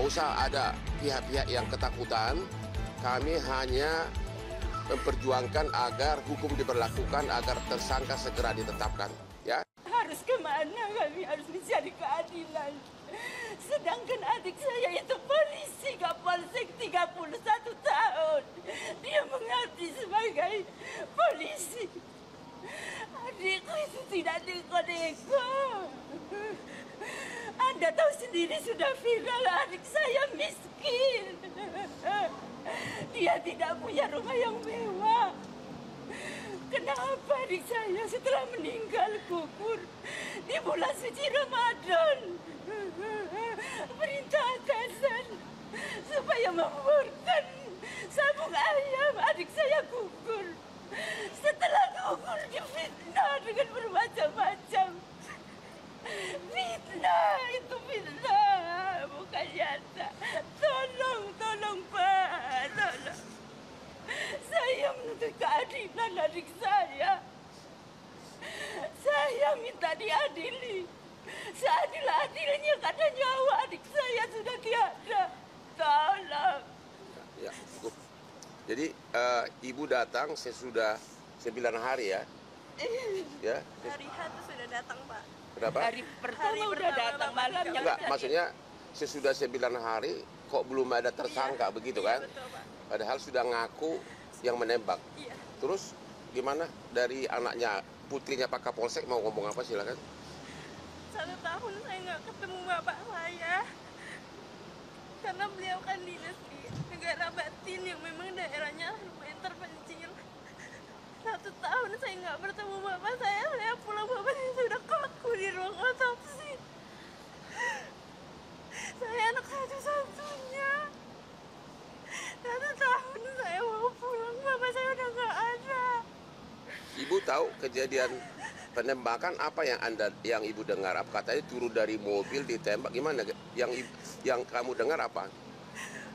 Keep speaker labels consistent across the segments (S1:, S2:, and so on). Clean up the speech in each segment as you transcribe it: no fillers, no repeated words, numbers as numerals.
S1: usah ada pihak-pihak yang ketakutan. Kami hanya memperjuangkan agar hukum diberlakukan, agar tersangka segera ditetapkan. Ya.
S2: Harus kemana kami harus mencari keadilan. Sedangkan adik saya itu polisi Kapolsek 31 tahun. Dia mengabdi sebagai polisi. Adikku itu tidak neko-neko. Anda tahu sendiri sudah viral adik saya miskin. Dia tidak punya rumah yang mewah. Kenapa adik saya setelah meninggal gugur di bulan suci Ramadan? Perintah atasan supaya menguburkan sabung ayam adik saya gugur. Setelah gugur difitnah dengan bermacam-macam. Fitnah itu fitnah, bukan nyata. Tolong Pak, tolong. Saya menuntut keadilan adik saya. Saya minta diadili. Seadil-adilnya kata nyawa adik saya sudah tiada. Tolong.
S1: Ya, cukup. Jadi ibu datang sesudah 9 hari ya? Ya.
S3: Hari H itu sudah datang, Pak.
S1: Kenapa?
S2: Hari pertama udah datang malamnya.
S1: Enggak, maksudnya sesudah 9 hari kok belum ada tersangka begitu kan?
S3: Betul, Pak.
S1: Padahal sudah ngaku yang menembak.
S3: Iya.
S1: Terus gimana dari anaknya, putrinya Pak Kapolsek mau ngomong apa, silakan?
S3: 1 tahun saya nggak ketemu bapak saya. Karena beliau kan dinas di negara Batin yang memang daerahnya lumayan terpencil. 1 tahun saya nggak bertemu bapak saya pulang bapak saya sudah kaku di ruang otopsi. Saya anak satu-satunya. 1 tahun saya mau pulang, bapak saya udah nggak ada.
S1: Ibu tahu kejadian penembakan apa yang ibu dengar? Apa katanya turun dari mobil ditembak, gimana? Yang kamu dengar apa?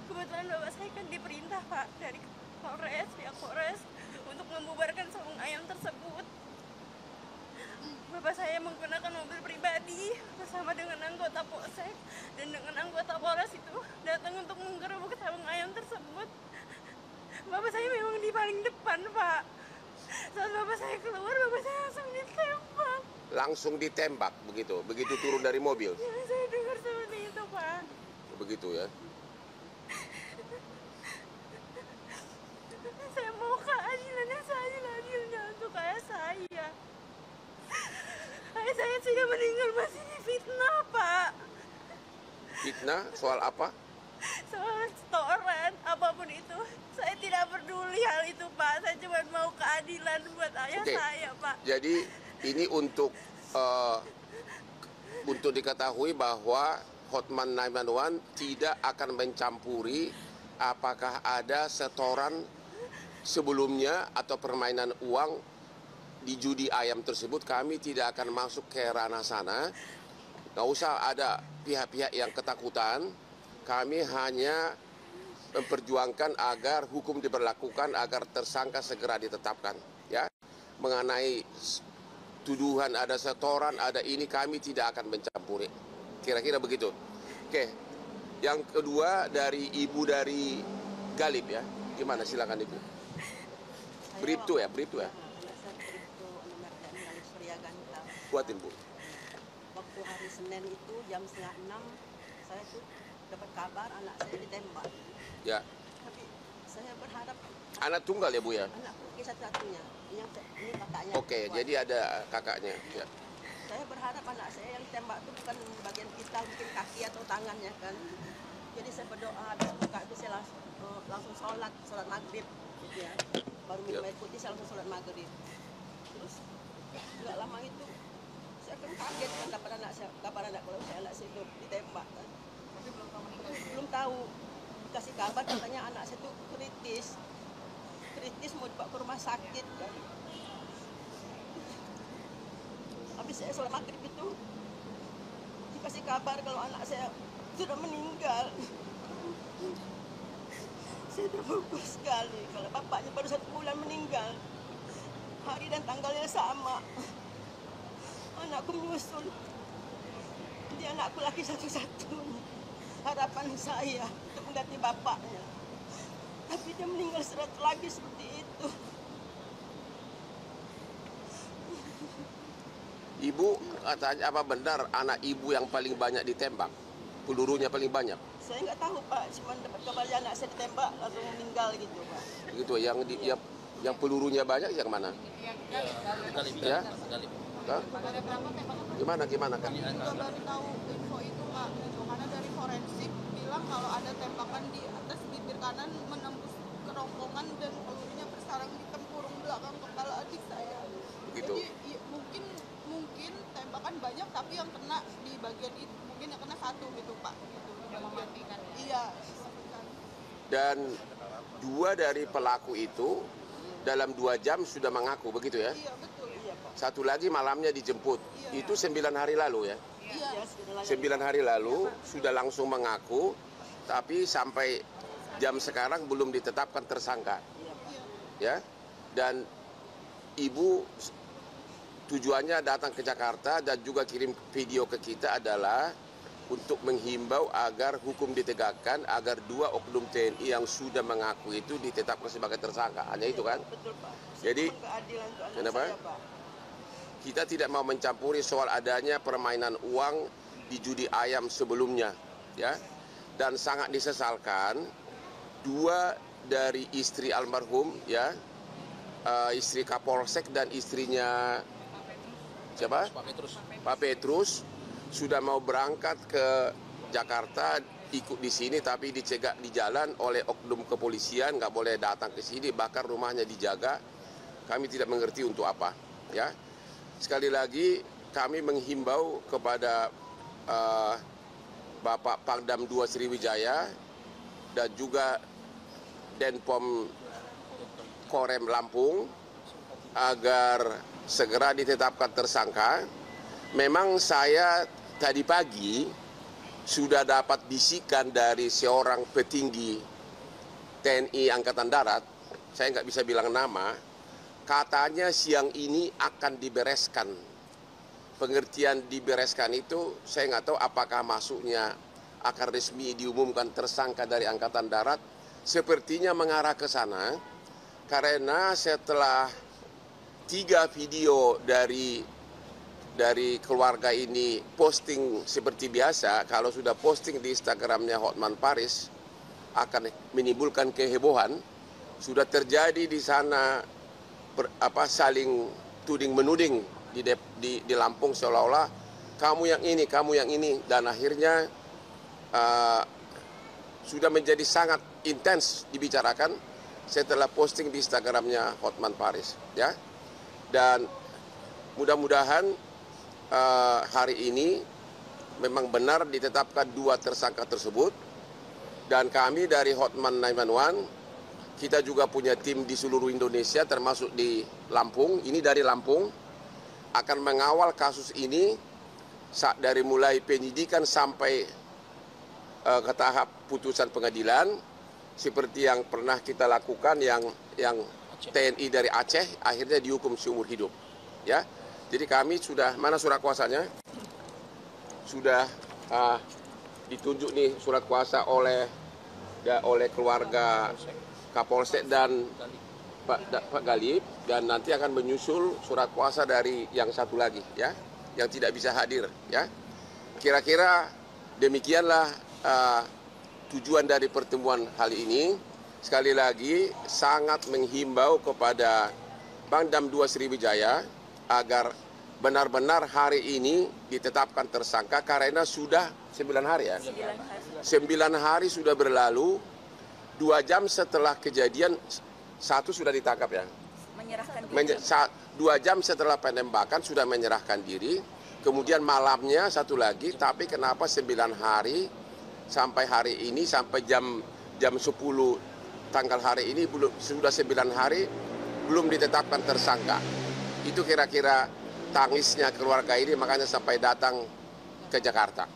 S3: Kebetulan bapak saya kan diperintah, Pak, dari Polres, pihak Polres untuk membubarkan sabung ayam tersebut. Bapak saya menggunakan mobil pribadi bersama dengan anggota Polsek dan dengan anggota Polres itu datang untuk menggerebek sabung ayam tersebut. Bapak saya memang di paling depan, Pak. Saat bapak saya keluar, bapak saya langsung ditembak.
S1: Langsung ditembak begitu turun dari mobil?
S3: Ya, saya dengar seperti itu, Pak.
S1: Begitu ya?
S3: Saya mau keadilan yang seadil-adilnya untuk ayah saya. Ayah saya sudah meninggal masih difitnah, Pak.
S1: Fitnah soal apa?
S3: Soal setoran, apapun itu. Saya tidak peduli hal itu, Pak. Saya cuma mau keadilan buat ayah saya, Pak.
S1: Jadi ini untuk diketahui bahwa Hotman 911 tidak akan mencampuri apakah ada setoran sebelumnya atau permainan uang di judi ayam tersebut. Kami tidak akan masuk ke ranah sana. Nggak usah ada pihak-pihak yang ketakutan. Kami hanya memperjuangkan agar hukum diberlakukan, agar tersangka segera ditetapkan. Ya, mengenai tuduhan ada setoran, ada ini, kami tidak akan mencampuri. Kira-kira begitu. Oke, yang kedua dari ibu dari Galib ya, gimana? Silakan ibu. Bribtu ya. Kuatin bu.
S4: Waktu hari Senin itu jam 5:30 saya tuh dapat kabar anak saya ditembak.
S1: Ya.
S4: Tapi saya berharap
S1: Anak tunggal ya bu ya?
S4: anak satu-satunya. Ini kakaknya.
S1: Oke, jadi ada kakaknya. Ya.
S4: Saya berharap anak saya yang ditembak itu bukan bagian vital, mungkin kaki atau tangannya kan. Jadi saya berdoa habis buka itu saya langsung sholat maghrib gitu ya. Baru minum air putih saya langsung sholat maghrib. Terus nggak lama itu saya kan kaget kan dapat anak saya, kabar anak saya itu ditembak kan. Tapi belum tahu. Dikasih kabar katanya anak saya itu kritis mau dibawa ke rumah sakit kan. Habis saya sholat maghrib itu dikasih kabar kalau anak saya sudah meninggal. Saya terpukul sekali kalau bapaknya baru 1 bulan meninggal. Hari dan tanggalnya sama. Anakku menyusul. Dia anakku laki satu-satunya. harapan saya untuk mengganti bapaknya. Tapi dia meninggal lagi seperti itu.
S1: Ibu katanya apa benar anak ibu yang paling banyak ditembak? Pelurunya paling banyak?
S4: Saya nggak tahu Pak, cuma dapat kabarnya anak saya ditembak langsung meninggal gitu Pak.
S1: Gitu, yang pelurunya banyak yang mana? Ya? Hah? Gimana kan?
S3: Juga baru tahu info itu Pak, karena dari forensik bilang kalau ada tembakan di atas bibir kanan menembus kerongkongan dan pelurunya bersarang di tempurung belakang kepala adik saya.
S1: Begitu.
S3: Jadi mungkin tembakan banyak tapi yang kena di bagian itu mungkin yang kena satu gitu Pak. Gitu, yang mematikan. Iya.
S1: Dan 2 dari pelaku itu dalam 2 jam sudah mengaku, begitu ya?
S3: Iya betul.
S4: Iya Pak.
S1: Satu lagi malamnya dijemput.
S3: Iya.
S1: Itu 9 hari lalu ya?
S3: Iya.
S1: 9 hari lalu sudah langsung mengaku, tapi sampai jam sekarang belum ditetapkan tersangka. Ya. Dan ibu tujuannya datang ke Jakarta dan juga kirim video ke kita adalah untuk menghimbau agar hukum ditegakkan, agar 2 oknum TNI yang sudah mengaku itu ditetapkan sebagai tersangka. Hanya itu kan?
S4: Betul Pak.
S1: Jadi,
S4: keadilan untuk anak
S1: kenapa?
S4: saya Pak.
S1: Kita tidak mau mencampuri soal adanya permainan uang di judi ayam sebelumnya, ya. Dan sangat disesalkan 2 dari istri almarhum, ya, istri Kapolsek dan istrinya siapa? Pak Petrus sudah mau berangkat ke Jakarta, ikut di sini tapi dicegah di jalan oleh oknum kepolisian, nggak boleh datang ke sini, bahkan rumahnya dijaga. Kami tidak mengerti untuk apa, ya. Sekali lagi kami menghimbau kepada Bapak Pangdam 2 Sriwijaya dan juga Denpom Korem Lampung agar segera ditetapkan tersangka. Memang saya tadi pagi sudah dapat bisikan dari seorang petinggi TNI Angkatan Darat, saya nggak bisa bilang nama, katanya siang ini akan dibereskan. Pengertian dibereskan itu saya nggak tahu apakah masuknya akan resmi diumumkan tersangka dari Angkatan Darat. Sepertinya mengarah ke sana karena setelah 3 video dari keluarga ini posting seperti biasa, kalau sudah posting di Instagramnya Hotman Paris akan menimbulkan kehebohan. Sudah terjadi di sana saling tuding menuding di Lampung, seolah-olah kamu yang ini, dan akhirnya sudah menjadi sangat intens dibicarakan setelah posting di Instagramnya Hotman Paris, ya. Dan mudah-mudahan hari ini memang benar ditetapkan 2 tersangka tersebut. Dan kami dari Hotman 911, kita juga punya tim di seluruh Indonesia termasuk di Lampung, ini dari Lampung, akan mengawal kasus ini dari mulai penyidikan sampai ke tahap putusan pengadilan, seperti yang pernah kita lakukan yang TNI dari Aceh akhirnya dihukum seumur hidup, ya. Jadi kami sudah, mana surat kuasanya? Sudah ditunjuk nih surat kuasa oleh keluarga Kapolsek dan Pak Galib, dan nanti akan menyusul surat kuasa dari yang satu lagi, ya, yang tidak bisa hadir, ya. Kira-kira demikianlah tujuan dari pertemuan kali ini. Sekali lagi sangat menghimbau kepada Pangdam 2 Sriwijaya agar benar-benar hari ini ditetapkan tersangka karena sudah 9 hari ya. 9 hari sudah berlalu, 2 jam setelah kejadian, 1 sudah ditangkap ya.
S2: Menyerahkan diri.
S1: 2 jam setelah penembakan sudah menyerahkan diri, kemudian malamnya 1 lagi, tapi kenapa 9 hari sampai hari ini, sampai jam 10 tanggal hari ini sudah 9 hari belum ditetapkan tersangka. Itu kira-kira tangisnya keluarga ini, makanya sampai datang ke Jakarta.